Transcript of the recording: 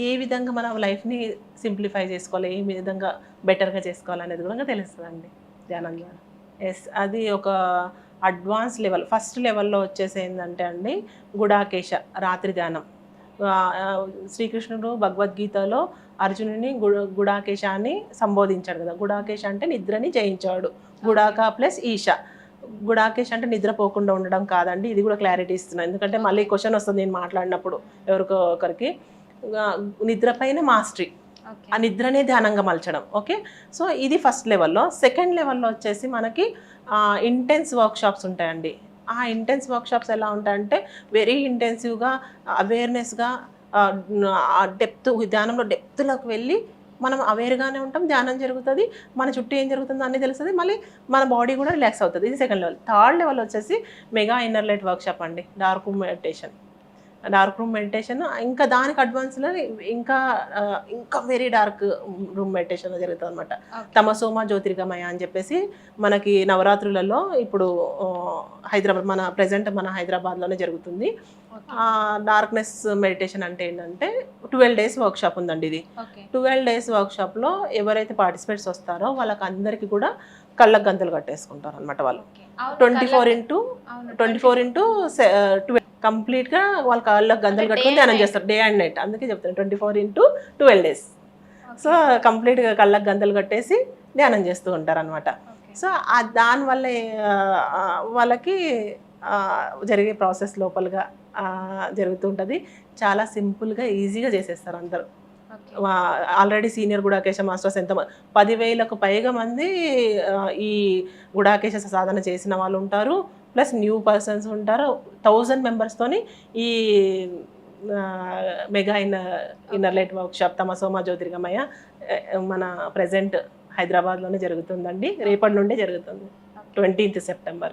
ఏ విధంగా మన లైఫ్ని సింప్లిఫై చేసుకోవాలి, ఏ విధంగా బెటర్గా చేసుకోవాలనేది కూడా తెలుస్తుందండి ధ్యానం ద్వారా. ఎస్, అది ఒక అడ్వాన్స్ లెవెల్. ఫస్ట్ లెవెల్లో వచ్చేసి ఏంటంటే అండి, గుడాకేశ రాత్రి ధ్యానం. శ్రీకృష్ణుడు భగవద్గీతలో అర్జునుని గుడాకేశాన్ని సంబోధించాడు కదా. గుడాకేశ అంటే నిద్రని జయించాడు. గుడాక ప్లస్ ఈశ. గుడాకేశ్ అంటే నిద్రపోకుండా ఉండడం కాదండి, ఇది కూడా క్లారిటీ ఇస్తున్నాను. ఎందుకంటే మళ్ళీ క్వశ్చన్ వస్తుంది నేను మాట్లాడినప్పుడు ఎవరికో ఒకరికి. నిద్రపైన మాస్టరీ, ఆ నిద్రనే ధ్యానంగా మలచడం. ఓకే, సో ఇది ఫస్ట్ లెవెల్లో. సెకండ్ లెవెల్లో వచ్చేసి మనకి ఇంటెన్స్ వర్క్షాప్స్ ఉంటాయండి. ఆ ఇంటెన్స్ వర్క్షాప్స్ ఎలా ఉంటాయంటే వెరీ ఇంటెన్సివ్గా, అవేర్నెస్గా, డెప్త్, ధ్యానంలో డెప్త్లోకి వెళ్ళి మనం అవేర్గానే ఉంటాం, ధ్యానం జరుగుతుంది, మన చుట్టూ ఏం జరుగుతుందో అన్నీ తెలుస్తుంది, మళ్ళీ మన బాడీ కూడా రిలాక్స్ అవుతుంది. ఇది సెకండ్ లెవెల్. థర్డ్ లెవెల్ వచ్చేసి మెగా ఇన్నర్ లైట్ వర్క్షాప్ అండి, dark room meditation. Dark room meditation ఇంకా దానికి అడ్వాన్స్లో ఇంకా ఇంకా వెరీ డార్క్ రూమ్ మెడిటేషన్ జరుగుతుంది అనమాట. తమసోమ జ్యోతిర్గమయ అని చెప్పేసి మనకి నవరాత్రులలో ఇప్పుడు హైదరాబాద్, మన ప్రజెంట్ మన హైదరాబాద్లోనే జరుగుతుంది. డార్క్నెస్ మెడిటేషన్ అంటే ఏంటంటే 12 days వర్క్షాప్ ఉందండి. ఇది 12 days వర్క్షాప్లో ఎవరైతే పార్టిసిపేట్స్ వస్తారో వాళ్ళకి అందరికీ కూడా కళ్ళకు గంతలు కట్టేసుకుంటారు అనమాట. వాళ్ళు 24x12 కంప్లీట్గా వాళ్ళ కాళ్ళకు గంతలు కట్టుకొని ధ్యానం చేస్తారు డే అండ్ నైట్. అందుకే చెప్తాను 24x12 days. సో కంప్లీట్గా కళ్ళకు గంతలు కట్టేసి ధ్యానం చేస్తూ ఉంటారు అనమాట. సో దానివల్ల వాళ్ళకి జరిగే ప్రాసెస్ లోపలగా జరుగుతుంటుంది. చాలా సింపుల్గా ఈజీగా చేసేస్తారు అందరూ. ఆల్రెడీ సీనియర్ గుడాకేశ మాస్టర్స్ ఎంత 10,000కు పైగా మంది ఈ గుడాకేశ సాధన చేసిన వాళ్ళు ఉంటారు. ప్లస్ న్యూ పర్సన్స్ ఉంటారు. 1000 members-తోని ఈ మెగా ఇన్నర్ లైట్ వర్క్షాప్ తమసోమ జ్యోతిర్గమయ మన ప్రజెంట్ హైదరాబాద్లోనే జరుగుతుందండి. రేపటి నుండే జరుగుతుంది, 20th September.